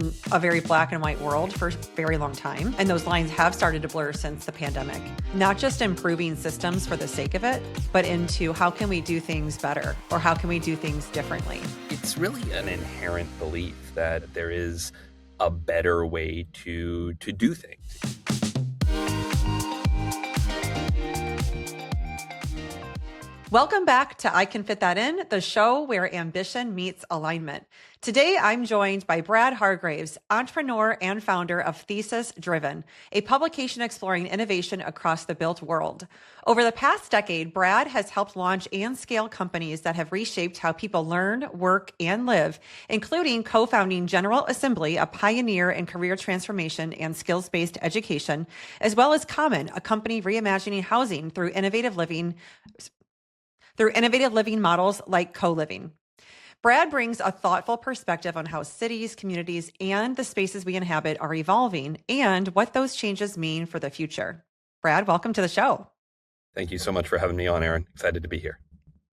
in a very black and white world for a very long time. And those lines have started to blur since the pandemic. Not just improving systems for the sake of it, but into how can we do things better or how can we do things differently? It's really an inherent belief that there is a better way to do things. Welcome back to I Can Fit That In, the show where ambition meets alignment. Today, I'm joined by Brad Hargreaves, entrepreneur and founder of Thesis Driven, a publication exploring innovation across the built world. Over the past decade, Brad has helped launch and scale companies that have reshaped how people learn, work, and live, including co-founding General Assembly, a pioneer in career transformation and skills-based education, as well as Common, a company reimagining housing through innovative living models like co-living. Brad brings a thoughtful perspective on how cities, communities, and the spaces we inhabit are evolving and what those changes mean for the future. Brad, welcome to the show. Thank you so much for having me on, Erin. Excited to be here.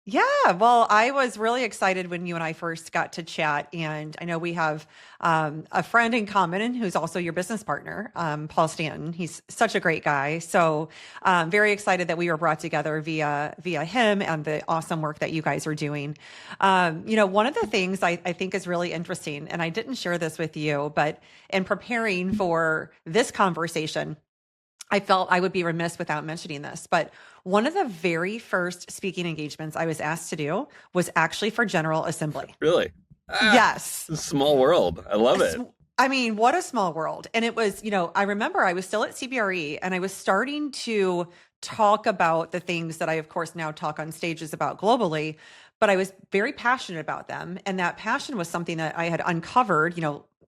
Yeah, well, I was really excited when you and I first got to chat, and I know we have a friend in common and who's also your business partner, Paul Stanton. He's such a great guy. So very excited that we were brought together via him and the awesome work that you guys are doing. One of the things I think is really interesting, and I didn't share this with you, but in preparing for this conversation, I felt I would be remiss without mentioning this, but one of the very first speaking engagements I was asked to do was actually for General Assembly. Really? Yes. Small world. I love it. I mean, what a small world. And it was, I remember I was still at CBRE and I was starting to talk about the things that I, of course, now talk on stages about globally, but I was very passionate about them. And that passion was something that I had uncovered,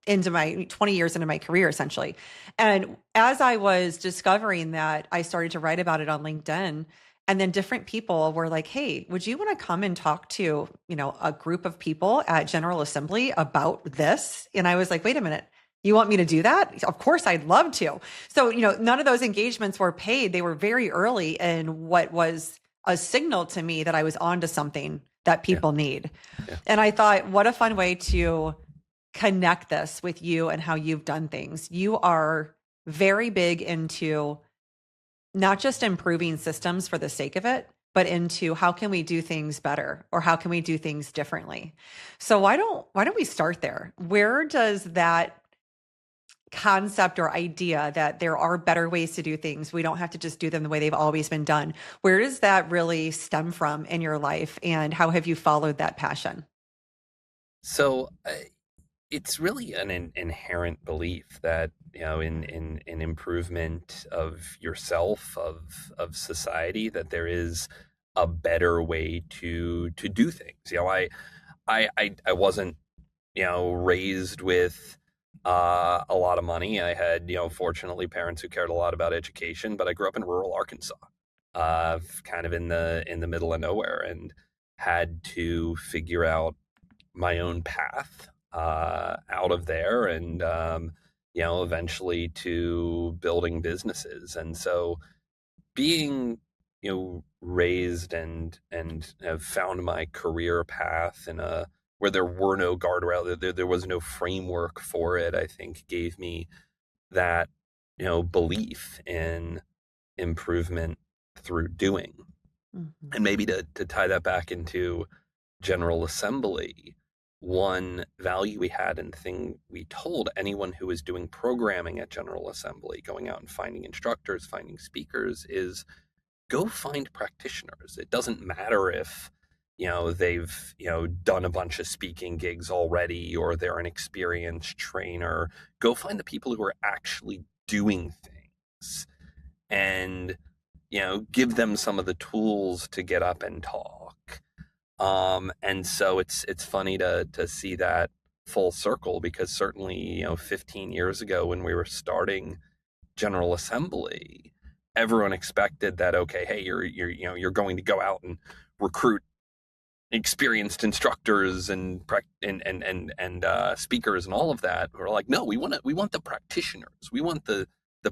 into my 20 years into my career, essentially. And as I was discovering that, I started to write about it on LinkedIn. And then different people were like, hey, would you want to come and talk to, a group of people at General Assembly about this? And I was like, wait a minute, you want me to do that? Of course, I'd love to. So, none of those engagements were paid. They were very early in what was a signal to me that I was onto something that people need. Yeah. And I thought, what a fun way to connect this with you and how you've done things. You are very big into not just improving systems for the sake of it, but into how can we do things better or how can we do things differently? So why don't we start there? Where does that concept or idea that there are better ways to do things, we don't have to just do them the way they've always been done, where does that really stem from in your life, and how have you followed that passion? So it's really an inherent belief that in improvement of yourself, of society, that there is a better way to do things. I wasn't raised with a lot of money. I had fortunately parents who cared a lot about education, but I grew up in rural Arkansas, kind of in the middle of nowhere, and had to figure out my own path out of there, and eventually to building businesses. And so being raised and have found my career path in a where there were no guardrail, there was no framework for it, I think gave me that belief in improvement through doing. Mm-hmm. And maybe to tie that back into General Assembly, one value we had and thing we told anyone who was doing programming at General Assembly, going out and finding instructors, finding speakers, is go find practitioners. It doesn't matter if they've done a bunch of speaking gigs already or they're an experienced trainer. Go find the people who are actually doing things and give them some of the tools to get up and talk. And so it's funny to see that full circle, because certainly 15 years ago when we were starting General Assembly, everyone expected that, okay, hey, you're going to go out and recruit experienced instructors and speakers and all of that. We're like, no, we want the practitioners. We want the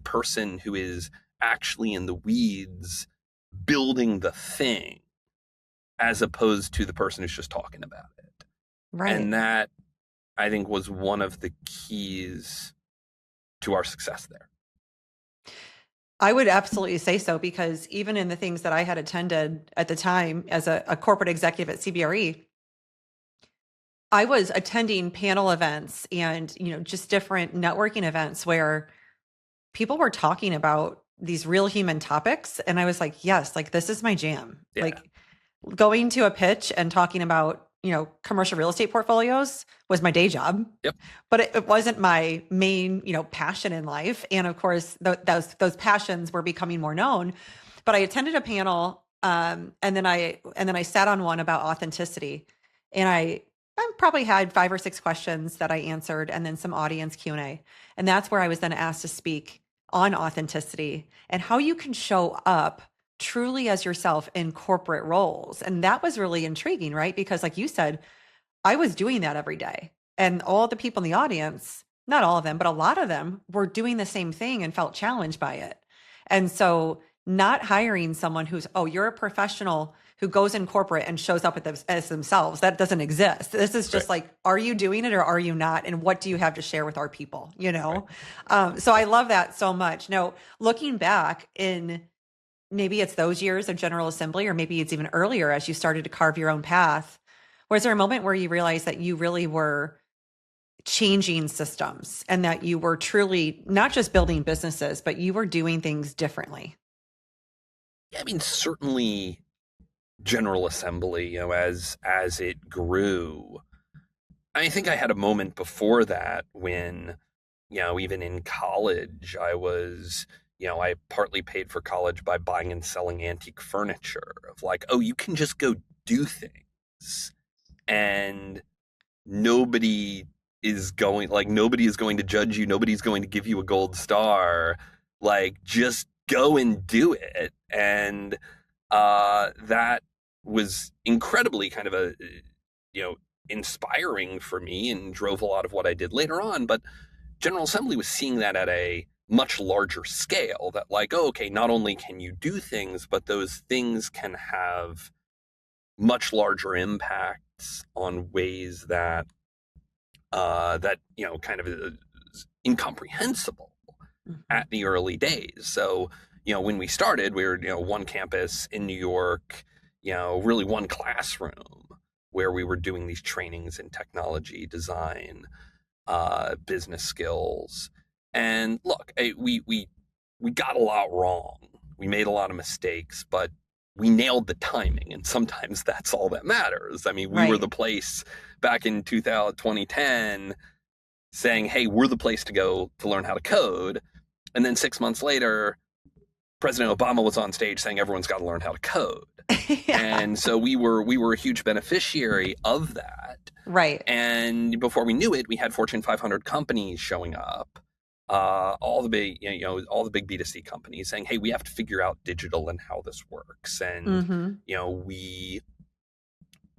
person who is actually in the weeds building the thing, as opposed to the person who's just talking about it. Right. And that I think was one of the keys to our success there. I would absolutely say so, because even in the things that I had attended at the time as a corporate executive at CBRE, I was attending panel events and, just different networking events where people were talking about these real human topics. And I was like, yes, like this is my jam. Yeah. Like going to a pitch and talking about, commercial real estate portfolios was my day job, Yep. but it wasn't my main, passion in life. And of course, those passions were becoming more known. But I attended a panel, and then I sat on one about authenticity, and I probably had 5 or 6 questions that I answered, and then some audience Q&A, and that's where I was then asked to speak on authenticity and how you can show up truly as yourself in corporate roles. And that was really intriguing, right? Because like you said, I was doing that every day. And all the people in the audience, not all of them, but a lot of them were doing the same thing and felt challenged by it. And so not hiring someone who's, oh, you're a professional who goes in corporate and shows up as themselves, that doesn't exist. This is just Right. like, are you doing it or are you not? And what do you have to share with our people? Right. So I love that so much. Now, looking back in maybe it's those years of General Assembly, or maybe it's even earlier as you started to carve your own path, was there a moment where you realized that you really were changing systems and that you were truly not just building businesses, but you were doing things differently? Yeah, I mean, certainly General Assembly, as it grew, I think I had a moment before that when, even in college, I partly paid for college by buying and selling antique furniture of like, oh, you can just go do things and nobody nobody is going to judge you. Nobody's going to give you a gold star. Like, just go and do it. And that was incredibly kind of you know, inspiring for me and drove a lot of what I did later on. But General Assembly was seeing that at a much larger scale, that like, oh, okay, not only can you do things, but those things can have much larger impacts on ways that kind of is incomprehensible Mhm. at the early days. So, when we started, we were, one campus in New York, really one classroom where we were doing these trainings in technology, design, business skills. And look, we got a lot wrong. We made a lot of mistakes, but we nailed the timing, and sometimes that's all that matters. I mean, we were Right. the place back in 2010 saying, "Hey, we're the place to go to learn how to code." And then 6 months later, President Obama was on stage saying everyone's got to learn how to code. Yeah. And so we were a huge beneficiary of that. Right. And before we knew it, we had Fortune 500 companies showing up, all the big, all the big B2C companies saying, "Hey, we have to figure out digital and how this works." And Hmm. we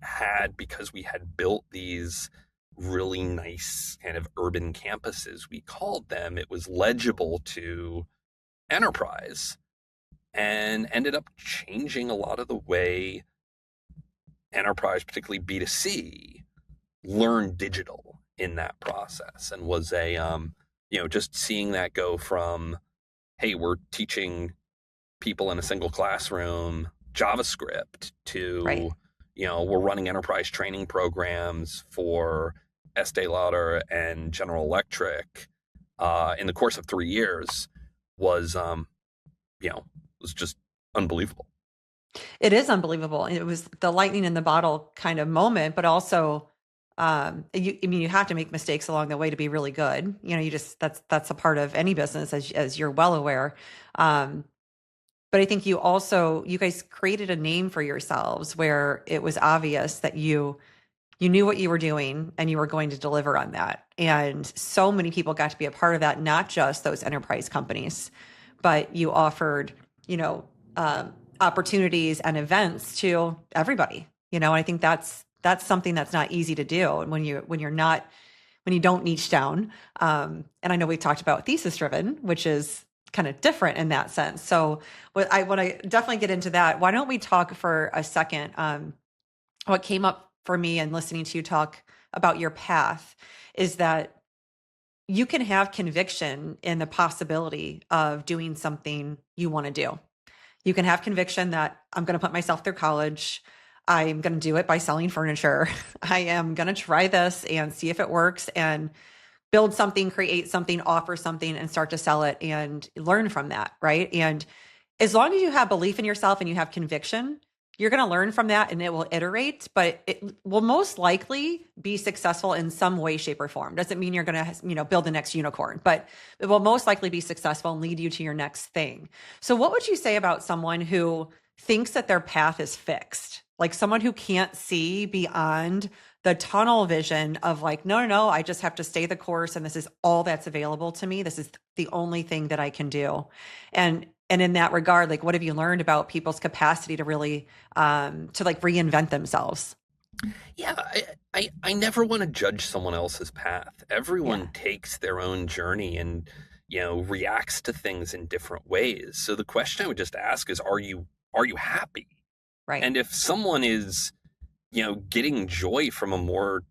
had, because we had built these really nice kind of urban campuses, we called them, it was legible to enterprise, and ended up changing a lot of the way enterprise, particularly B2C, learned digital in that process, and was just seeing that go from, hey, we're teaching people in a single classroom JavaScript Right. to, we're running enterprise training programs for Estee Lauder and General Electric in the course of 3 years was, you know, was just unbelievable. It is unbelievable. It was the lightning in the bottle kind of moment, but also, I mean, you have to make mistakes along the way to be really good. That's a part of any business, as you're well aware. Um, but I think you guys created a name for yourselves where it was obvious that you knew what you were doing and you were going to deliver on that. And so many people got to be a part of that, not just those enterprise companies, but you offered, you know, opportunities and events to everybody. I think that's something that's not easy to do. And when you don't niche down. And I know we talked about thesis driven, which is kind of different in that sense. So when I definitely get into that, why don't we talk for a second? What came up for me and listening to you talk about your path is that you can have conviction in the possibility of doing something you want to do. You can have conviction that I'm going to put myself through college. I'm going to do it by selling furniture. I am going to try this and see if it works and build something, create something, offer something, and start to sell it and learn from that. Right. And as long as you have belief in yourself and you have conviction, you're going to learn from that and it will iterate, but it will most likely be successful in some way, shape, or form. Doesn't mean you're going to, build the next unicorn, but it will most likely be successful and lead you to your next thing. So what would you say about someone who thinks that their path is fixed? Like someone who can't see beyond the tunnel vision of like, no, no, no, I just have to stay the course and this is all that's available to me. This is the only thing that I can do. And in that regard, like, what have you learned about people's capacity to really, to like reinvent themselves? Yeah, I never want to judge someone else's path. Yeah. Everyone takes their own journey and, reacts to things in different ways. So the question I would just ask is, are you happy? Right. And if someone is, getting joy from a more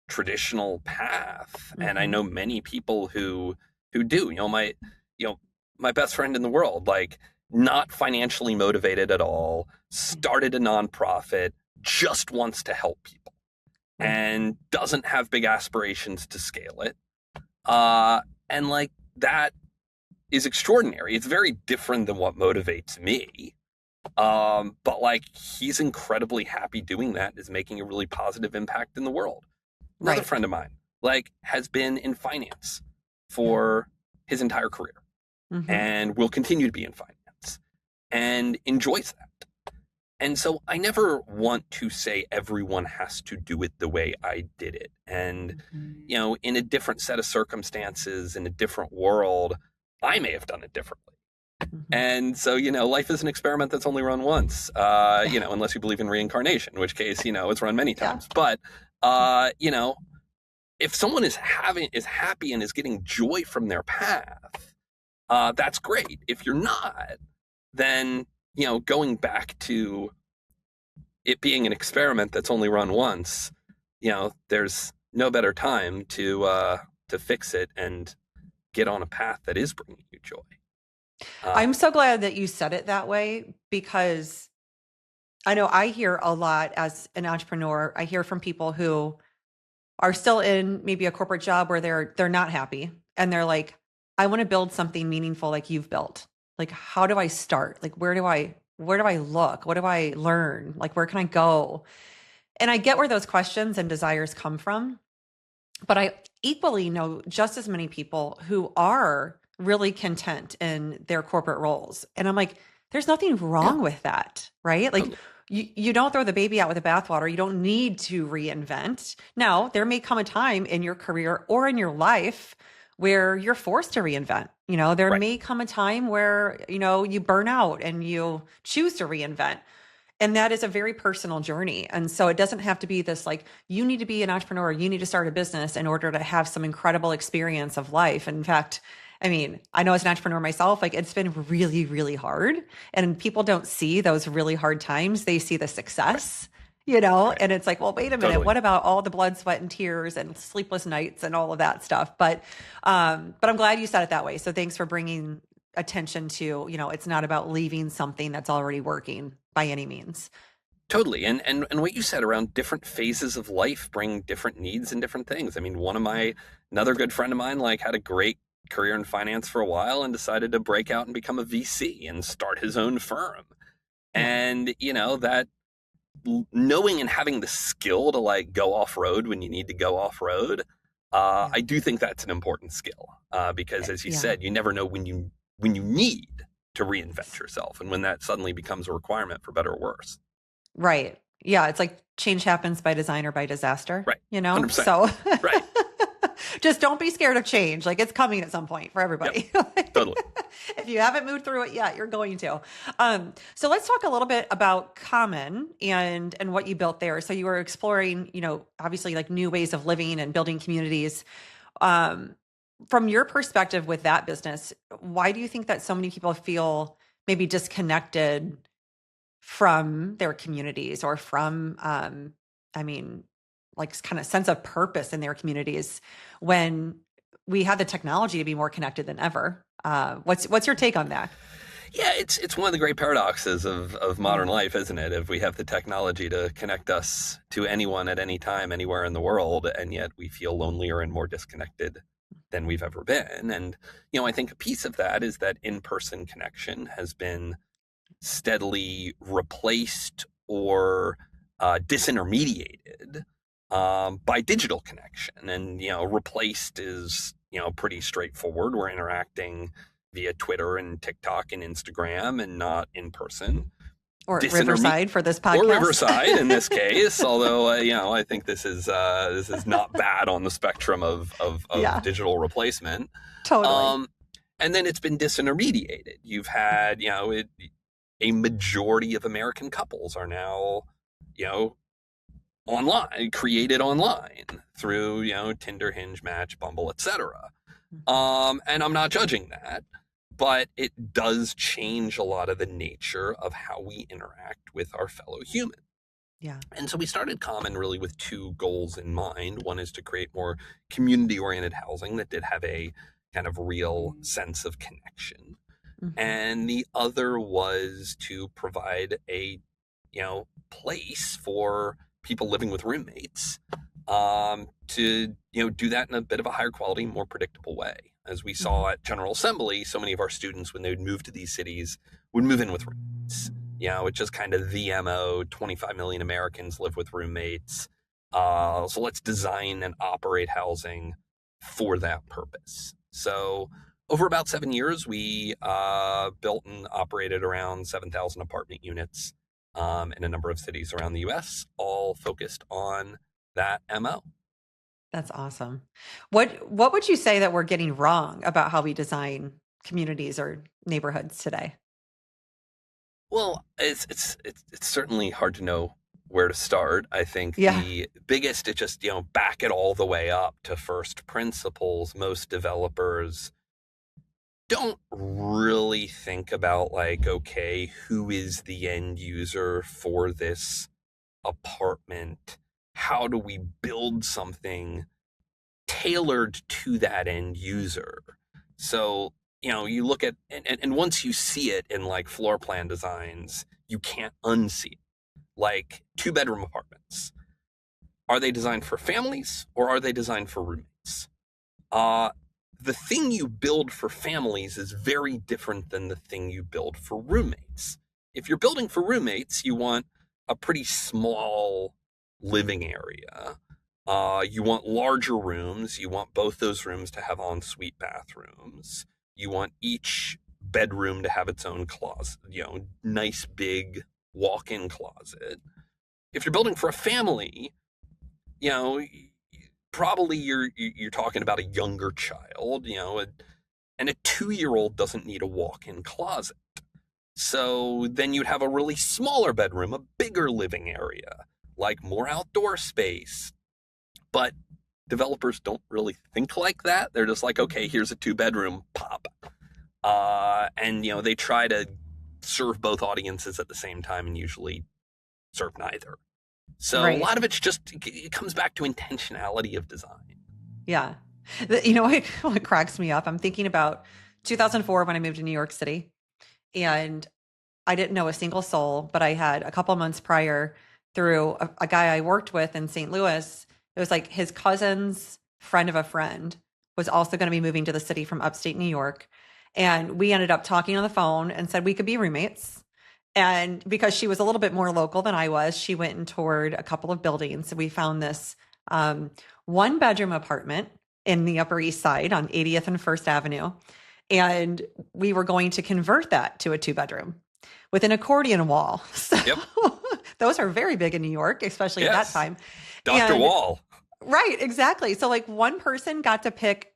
traditional path, and I Hmm. know many people who do, you know, my best friend in the world, like not financially motivated at all, started a nonprofit, just wants to help people Right. and doesn't have big aspirations to scale it. And like that is extraordinary. It's very different than what motivates me. But like he's incredibly happy doing that, is making a really positive impact in the world. Another Right. friend of mine, like, has been in finance Yeah. for his entire career Hmm. and will continue to be in finance and enjoys that. And so I never want to say everyone has to do it the way I did it. And, in a different set of circumstances, in a different world, I may have done it differently. Hmm. And so, life is an experiment that's only run once, Yeah. unless you believe in reincarnation, in which case, it's run many Yeah. times. But, if someone is happy and is getting joy from their path, that's great. If you're not, then, going back to it being an experiment that's only run once, there's no better time to fix it and get on a path that is bringing you joy. Uh, I'm so glad that you said it that way because I know I hear a lot as an entrepreneur. I hear from people who are still in maybe a corporate job where they're not happy and they're like, I want to build something meaningful like you've built. Like how do I start? Like where do I look? What do I learn? Like where can I go? And I get where those questions and desires come from, but I equally know just as many people who are really content in their corporate roles. And I'm like, there's nothing yeah, wrong with that, right? Like totally. you don't throw the baby out with the bathwater. You don't need to reinvent. Now, there may come a time in your career or in your life where you're forced to reinvent. There Right. may come a time where, you burn out and you choose to reinvent. And that is a very personal journey. And so it doesn't have to be this like, you need to be an entrepreneur, you need to start a business in order to have some incredible experience of life. In fact, I mean, I know as an entrepreneur myself, like it's been really, really hard. And people don't see those really hard times. They see the Right. success, Right. and it's like, well, wait a minute, Totally. what about all the blood, sweat, and tears and sleepless nights and all of that stuff? But I'm glad you said it that way. So thanks for bringing attention to, it's not about leaving something that's already working by any means. Totally. And what you said around different phases of life bring different needs and different things. I mean, Yeah. another good friend of mine, like, had a great career in finance for a while and decided to break out and become a VC and start his own firm. Yeah. And, that knowing and having the skill to like go off road when you need to go off road, Yeah. I do think that's an important skill, because, as you Yeah. said, you never know when you need to reinvent yourself and when that suddenly becomes a requirement, for better or worse. Right. Yeah. It's like change happens by design or by disaster, Right. 100%. So Right. just don't be scared of change. Like it's coming at some point for Yep. everybody. Totally. If you haven't moved through it yet, you're going to. So let's talk a little bit about Common and what you built there. So you were exploring, obviously like new ways of living and building communities. Um, from your perspective with that business, why do you think that so many people feel maybe disconnected from their communities or from, I mean, like kind of sense of purpose in their communities when we have the technology to be more connected than ever. What's your take on that? Yeah, it's one of the great paradoxes of modern life, isn't it? If we have the technology to connect us to anyone at any time, anywhere in the world, and yet we feel lonelier and more disconnected than we've ever been. And, I think a piece of that is that in-person connection has been steadily replaced or disintermediated by digital connection. And, replaced is, pretty straightforward. We're interacting via Twitter and TikTok and Instagram and not in person. Or Riverside for this podcast. Or Riverside in this case, although, I think this is not bad on the spectrum of digital replacement. Totally. And then it's been disintermediated. You've had, a majority of American couples are now, online, created online through, Tinder, Hinge, Match, Bumble, etc. And I'm not judging that, but it does change a lot of the nature of how we interact with our fellow human. Yeah. And so we started Common really with two goals in mind. One is to create more community-oriented housing that did have a kind of real sense of connection. Mm-hmm. And the other was to provide a, place for people living with roommates to, do that in a bit of a higher quality, more predictable way. As we saw at General Assembly, so many of our students, when they would move to these cities, would move in with roommates. It's just kind of the MO. 25 million Americans live with roommates. So let's design and operate housing for that purpose. So over about 7 years, we built and operated around 7,000 apartment units in a number of cities around the U.S., all focused on that MO. That's awesome. What would you say that we're getting wrong about how we design communities or neighborhoods today? Well, it's certainly hard to know where to start. I think the biggest is just, back it all the way up to first principles. Most developers don't really think about okay, who is the end user for this apartment? How do we build something tailored to that end user? So, you look at, and once you see it in floor plan designs, you can't unsee it. 2-bedroom apartments. Are they designed for families or are they designed for roommates? The thing you build for families is very different than the thing you build for roommates. If you're building for roommates, you want a pretty small living area. You want larger rooms. You want both those rooms to have ensuite bathrooms. You want each bedroom to have its own closet, nice big walk-in closet. If you're building for a family, probably you're talking about a younger child, and a 2-year-old doesn't need a walk-in closet. So then you'd have a really smaller bedroom, a bigger living area, more outdoor space. But developers don't really think like that. They're just okay, here's a 2-bedroom, pop. And, they try to serve both audiences at the same time and usually serve neither. So A lot of it's just, it comes back to intentionality of design. Yeah. What cracks me up, I'm thinking about 2004 when I moved to New York City, and I didn't know a single soul, but I had a couple months prior through a guy I worked with in St. Louis. It was his cousin's friend of a friend was also going to be moving to the city from upstate New York. And we ended up talking on the phone and said we could be roommates. And because she was a little bit more local than I was, she went and toured a couple of buildings. So we found this 1-bedroom apartment in the Upper East Side on 80th and First Avenue. And we were going to convert that to a 2-bedroom with an accordion wall. So yep. Those are very big in New York, especially at that time. Dr. Wall. Right, exactly. So one person got to pick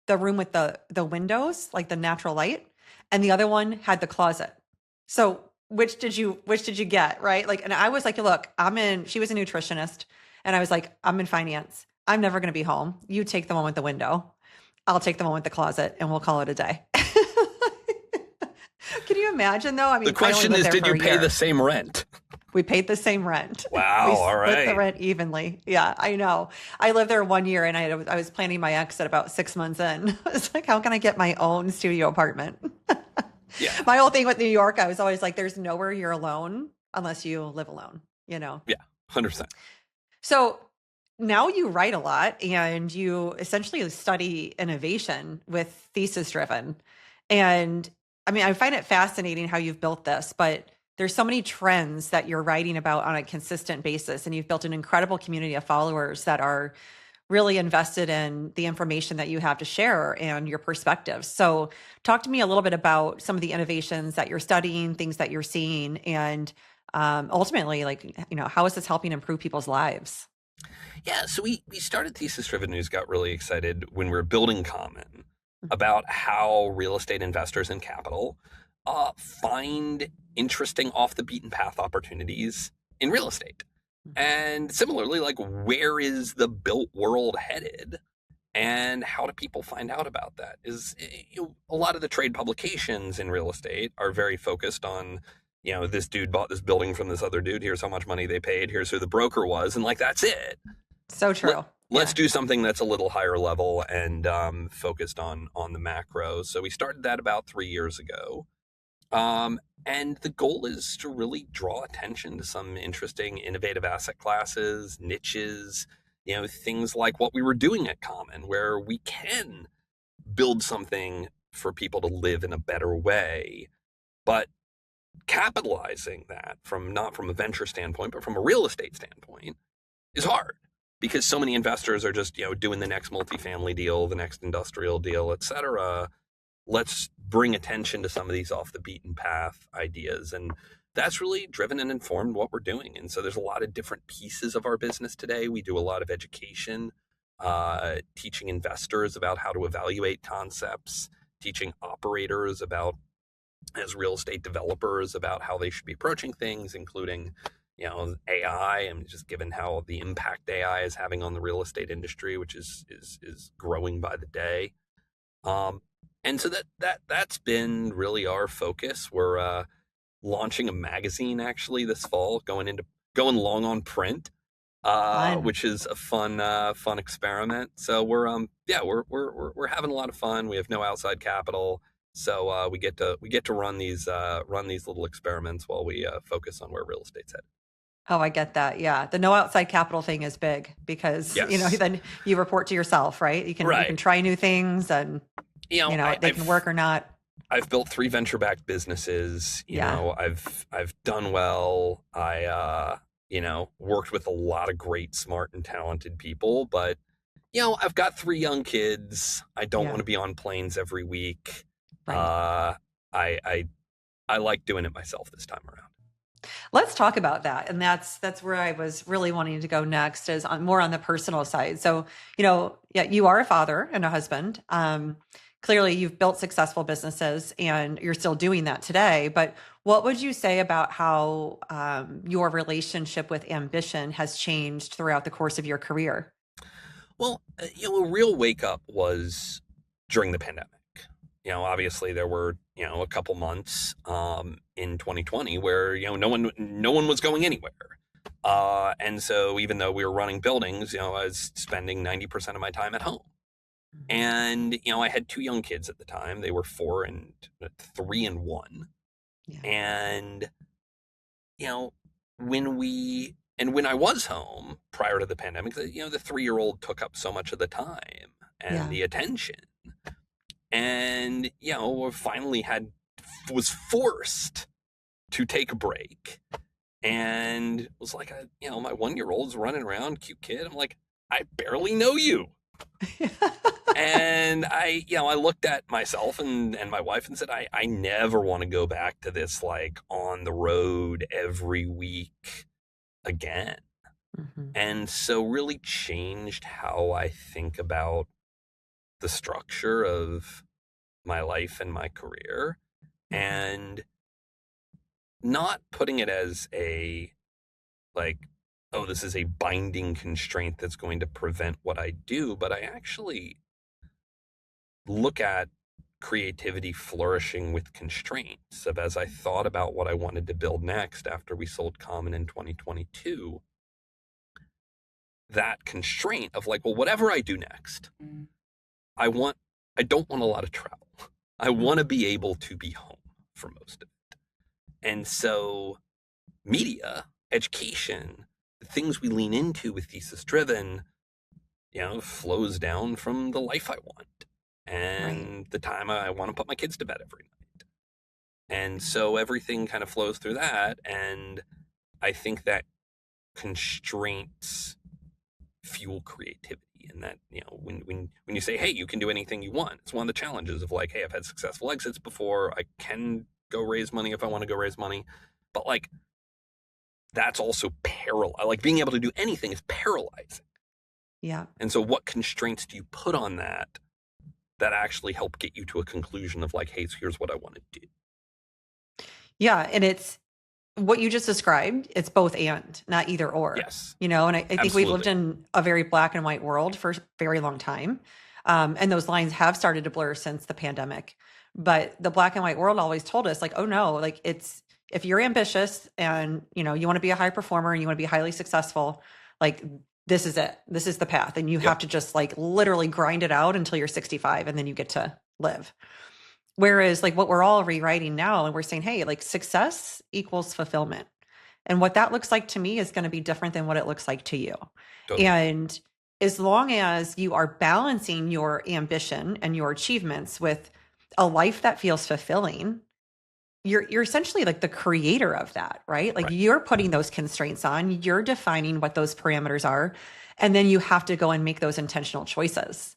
the room with the windows, the natural light, and the other one had the closet. So which did you get, right? And I was look, she was a nutritionist, and I was I'm in finance. I'm never going to be home. You take the one with the window. I'll take the one with the closet, and we'll call it a day. Can you imagine though? I mean, the question is, did you pay the same rent? We paid the same rent. Wow. We All split the right. rent evenly. Yeah, I know. I lived there 1 year and I was planning my exit about 6 months in. It's like, how can I get my own studio apartment? Yeah. My whole thing with New York, I was always like, there's nowhere you're alone unless you live alone, you know? Yeah. 100%. So now you write a lot and you essentially study innovation with Thesis Driven. And I mean, I find it fascinating how you've built this, but there's so many trends that you're writing about on a consistent basis. And you've built an incredible community of followers that are really invested in the information that you have to share and your perspectives. So talk to me a little bit about some of the innovations that you're studying, things that you're seeing, and ultimately, like, how is this helping improve people's lives? Yeah, so we started Thesis Driven News, got really excited when we were building Common about how real estate investors and capital find interesting off the beaten path opportunities in real estate. And similarly, like, where is the built world headed? And how do people find out about that? A lot of the trade publications in real estate are very focused on, this dude bought this building from this other dude. Here's how much money they paid. Here's who the broker was. And like, that's it. So true. Let's Yeah. do something that's a little higher level and focused on the macro. So we started that about 3 years ago. And the goal is to really draw attention to some interesting, innovative asset classes, niches, things like what we were doing at Common, where we can build something for people to live in a better way, but capitalizing that not from a venture standpoint, but from a real estate standpoint is hard because so many investors are just, doing the next multifamily deal, the next industrial deal, et cetera. Let's bring attention to some of these off the beaten path ideas. And that's really driven and informed what we're doing. And so there's a lot of different pieces of our business today. We do a lot of education, teaching investors about how to evaluate concepts, teaching operators about, as real estate developers, about how they should be approaching things, including, AI, and just given how the impact AI is having on the real estate industry, which is growing by the day. And so that's been really our focus. We're launching a magazine actually this fall, going long on print, Fun. which is a fun experiment. So we're having a lot of fun. We have no outside capital, so we get to run these little experiments while we focus on where real estate's headed. Oh, I get that. Yeah. The no outside capital thing is big because, Yes, then you report to yourself, right? You can right. try new things and, they can work or not. I've built 3 venture-backed businesses. Yeah. I've done well. I worked with a lot of great, smart, and talented people. But I've got 3 young kids. I don't Yeah. want to be on planes every week. Right. I like doing it myself this time around. Let's talk about that. And that's where I was really wanting to go next, is more on the personal side. So, yeah, you are a father and a husband. Clearly you've built successful businesses and you're still doing that today. But what would you say about how your relationship with ambition has changed throughout the course of your career? Well, a real wake up was during the pandemic. Obviously there were, a couple months in 2020 where, no one was going anywhere. And so even though we were running buildings, I was spending 90% of my time at home. And, I had 2 young kids at the time. They were 4 and 3 and 1. Yeah. And, when I was home prior to the pandemic, the 3-year-old took up so much of the time and the attention. And, finally was forced to take a break, and was like, my 1-year-old's running around, cute kid. I'm like, I barely know you. And I looked at myself and my wife and said, I never want to go back to this, like, on the road every week again. Mm-hmm. And so really changed how I think about the structure of my life and my career, and not putting it as a, like, oh, this is a binding constraint that's going to prevent what I do, but I actually look at creativity flourishing with constraints of as I thought about what I wanted to build next after we sold Common in 2022, that constraint of like, well, whatever I do next, I want, I don't want a lot of travel. I want to be able to be home for most of it. And so media, education, the things we lean into with Thesis Driven, flows down from the life I want and the time I want to put my kids to bed every night. And so everything kind of flows through that. And I think that constraints fuel creativity. And that, when you say, hey, you can do anything you want, it's one of the challenges of like, hey, I've had successful exits before. I can go raise money if I want to go raise money. But like, that's also like being able to do anything is paralyzing. Yeah. And so what constraints do you put on that actually help get you to a conclusion of like, hey, so here's what I want to do? Yeah. And it's what you just described. It's both and, not either or. Yes. And I think Absolutely. we've lived in a very black and white world for a very long time. And those lines have started to blur since the pandemic. But the black and white world always told us like, oh no, like if you're ambitious and, you want to be a high performer and you want to be highly successful, like this is it. This is the path. And you have to just like literally grind it out until you're 65 and then you get to live. Whereas like what we're all rewriting now and we're saying, hey, like success equals fulfillment. And what that looks like to me is going to be different than what it looks like to you. Totally. And as long as you are balancing your ambition and your achievements with a life that feels fulfilling, you're essentially like the creator of that, right? Like you're putting those constraints on, you're defining what those parameters are, and then you have to go and make those intentional choices.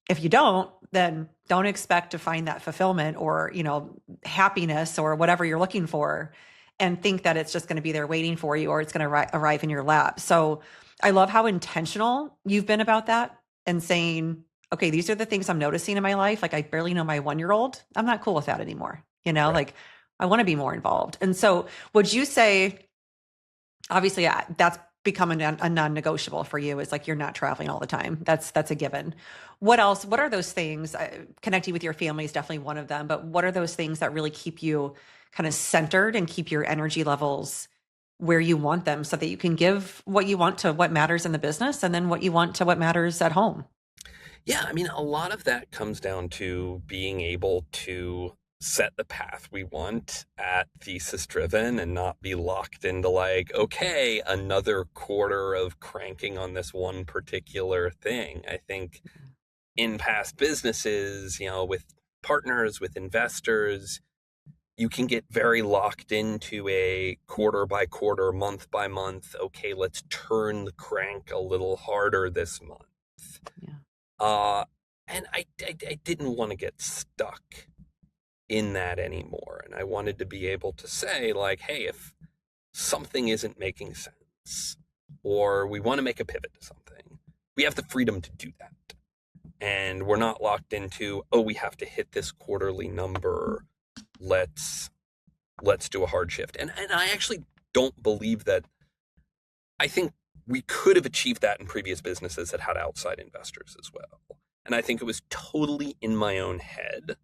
If you don't, then don't expect to find that fulfillment or, happiness or whatever you're looking for and think that it's just going to be there waiting for you or it's going to arrive in your lap. So I love how intentional you've been about that and saying, okay, these are the things I'm noticing in my life. Like I barely know my 1-year-old. I'm not cool with that anymore. Like I want to be more involved. And so would you say, obviously that's become a non-negotiable for you, is like, you're not traveling all the time. That's a given. What else? What are those things? Connecting with your family is definitely one of them, but what are those things that really keep you kind of centered and keep your energy levels where you want them so that you can give what you want to what matters in the business and then what you want to what matters at home? Yeah. I mean, a lot of that comes down to being able to set the path we want at Thesis Driven and not be locked into like, okay, another quarter of cranking on this one particular thing. I think in past businesses, with partners, with investors, you can get very locked into a quarter by quarter, month by month. Okay, let's turn the crank a little harder this month. Yeah. And I didn't want to get stuck in that anymore. And I wanted to be able to say like, hey, if something isn't making sense or we want to make a pivot to something, we have the freedom to do that. And we're not locked into, oh, we have to hit this quarterly number. Let's do a hard shift. And I actually don't believe that. I think we could have achieved that in previous businesses that had outside investors as well. And I think it was totally in my own head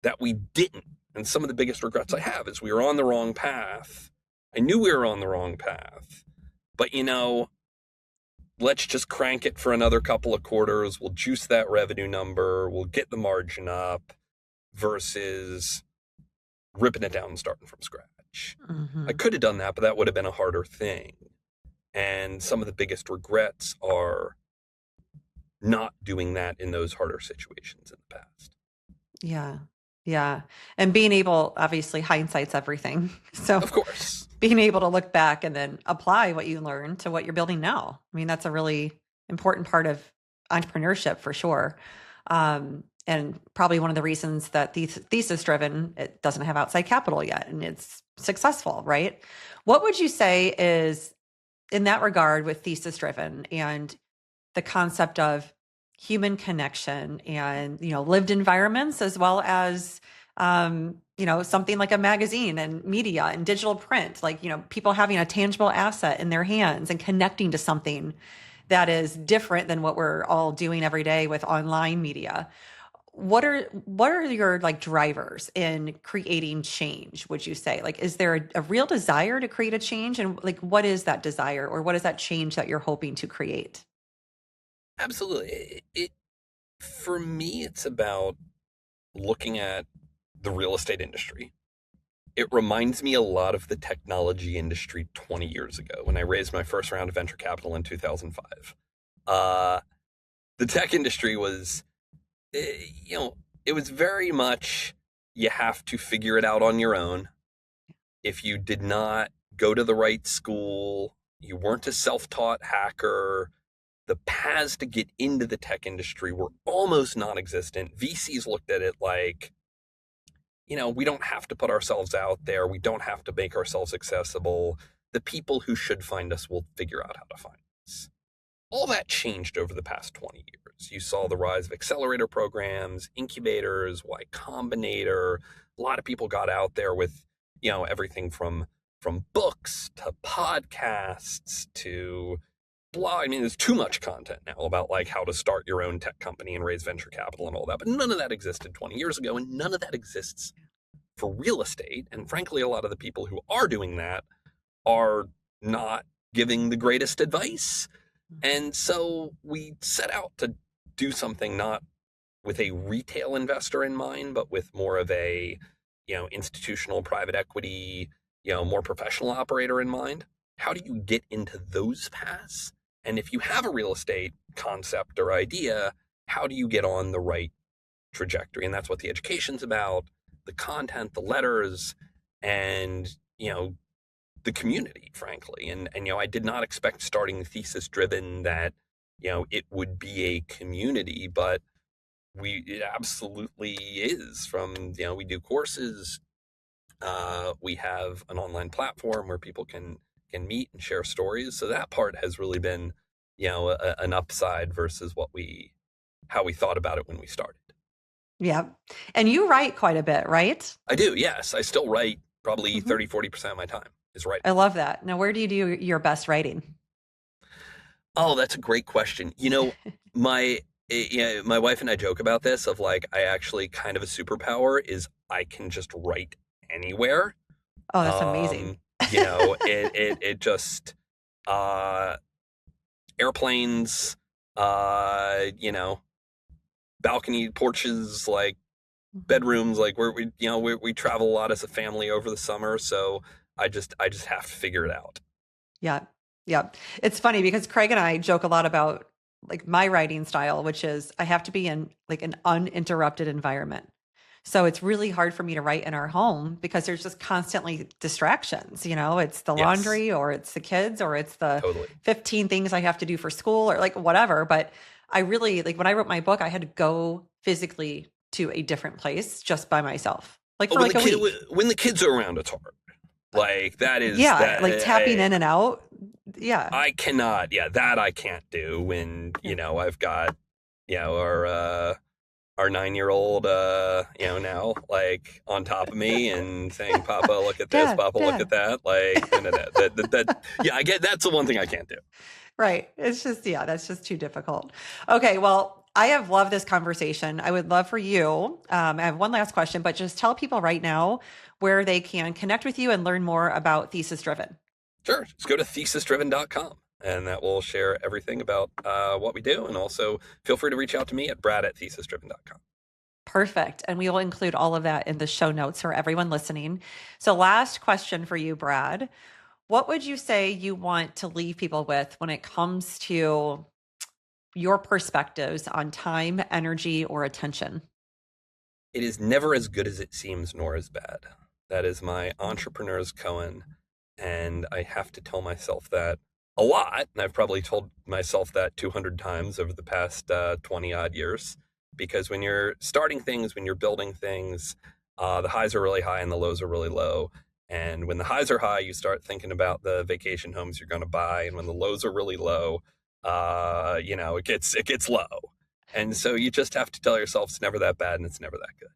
that we didn't. And some of the biggest regrets I have is we were on the wrong path. I knew we were on the wrong path, but let's just crank it for another couple of quarters. We'll juice that revenue number. We'll get the margin up versus ripping it down and starting from scratch. Mm-hmm. I could have done that, but that would have been a harder thing. And some of the biggest regrets are not doing that in those harder situations in the past. Yeah. Yeah. And being able, obviously hindsight's everything. So of course, being able to look back and then apply what you learned to what you're building now. I mean, that's a really important part of entrepreneurship for sure. And probably one of the reasons that Thesis Driven, it doesn't have outside capital yet and it's successful, right? What would you say is in that regard with Thesis Driven and the concept of human connection and, lived environments as well as, something like a magazine and media and digital print, like, people having a tangible asset in their hands and connecting to something that is different than what we're all doing every day with online media. what are your like drivers in creating change, would you say? Like, is there a real desire to create a change? And like, what is that desire or what is that change that you're hoping to create? Absolutely. For me, it's about looking at the real estate industry. It reminds me a lot of the technology industry 20 years ago when I raised my first round of venture capital in 2005. Uh, the tech industry was, you know, it was very much you have to figure it out on your own. If you did not go to the right school, you weren't a self taught hacker, the paths to get into the tech industry were almost non existent. VCs looked at it like, we don't have to put ourselves out there. We don't have to make ourselves accessible. The people who should find us will figure out how to find us. All that changed over the past 20 years. You saw the rise of accelerator programs, incubators, Y Combinator. A lot of people got out there with, everything from books to podcasts to blog. I mean, there's too much content now about like how to start your own tech company and raise venture capital and all that. But none of that existed 20 years ago, and none of that exists for real estate. And frankly, a lot of the people who are doing that are not giving the greatest advice. And so we set out to do something not with a retail investor in mind, but with more of a, institutional private equity, more professional operator in mind. How do you get into those paths? And if you have a real estate concept or idea, how do you get on the right trajectory? And that's what the education's about, the content, the letters, and, the community, frankly. And I did not expect starting Thesis Driven that, it would be a community, but it absolutely is. From, we do courses, we have an online platform where people can meet and share stories. So that part has really been, an upside versus how we thought about it when we started. Yeah. And you write quite a bit, right? I do. Yes. I still write probably Hmm. 30-40% of my time is writing. I love that. Now, where do you do your best writing? Oh, that's a great question. My my wife and I joke about this of like, I actually kind of a superpower is I can just write anywhere. Oh, that's amazing. Um, it just, uh, airplanes, balcony porches, like Mhm. bedrooms, like where we travel a lot as a family over the summer. So I just have to figure it out. Yeah. Yeah. It's funny because Craig and I joke a lot about like my writing style, which is I have to be in like an uninterrupted environment. So it's really hard for me to write in our home because there's just constantly distractions. It's the Yes, laundry or it's the kids or it's the totally. 15 things I have to do for school or like whatever. But I really like when I wrote my book, I had to go physically to a different place just by myself, like Oh, for like a week. when the kids are around, it's hard. Like that is Yeah. that Like tapping in and out. Yeah. I cannot. Yeah, that I can't do when Yeah. I've got our 9-year-old now like on top of me and saying, "Papa, look at this. Dad, Papa, look at dad. that." Like no, no, no, that yeah, I get that's the one thing I can't do. Right. It's just, yeah, that's just too difficult. Okay. Well, I have loved this conversation. I would love for you. I have one last question, but just tell people right now where they can connect with you and learn more about Thesis Driven. Sure, just go to thesisdriven.com and that will share everything about what we do. And also feel free to reach out to me at brad@thesisdriven.com. Perfect. And we will include all of that in the show notes for everyone listening. So, last question for you, Brad. What would you say you want to leave people with when it comes to your perspectives on time, energy, or attention? It is never as good as it seems, nor as bad. That is my entrepreneur's koan. And I have to tell myself that a lot. And I've probably told myself that 200 times over the past 20 odd years. Because when you're starting things, when you're building things, the highs are really high and the lows are really low. And when the highs are high, you start thinking about the vacation homes you're going to buy. And when the lows are really low, it gets low. And so you just have to tell yourself it's never that bad and it's never that good.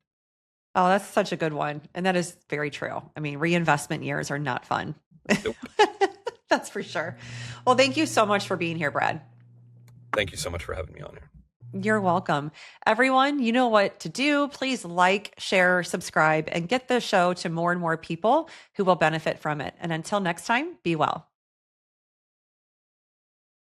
Oh, that's such a good one. And that is very true. I mean, reinvestment years are not fun. Nope. That's for sure. Well, thank you so much for being here, Brad. Thank you so much for having me on here. You're welcome. Everyone, you know what to do. Please like, share, subscribe, and get the show to more and more people who will benefit from it. And until next time, be well.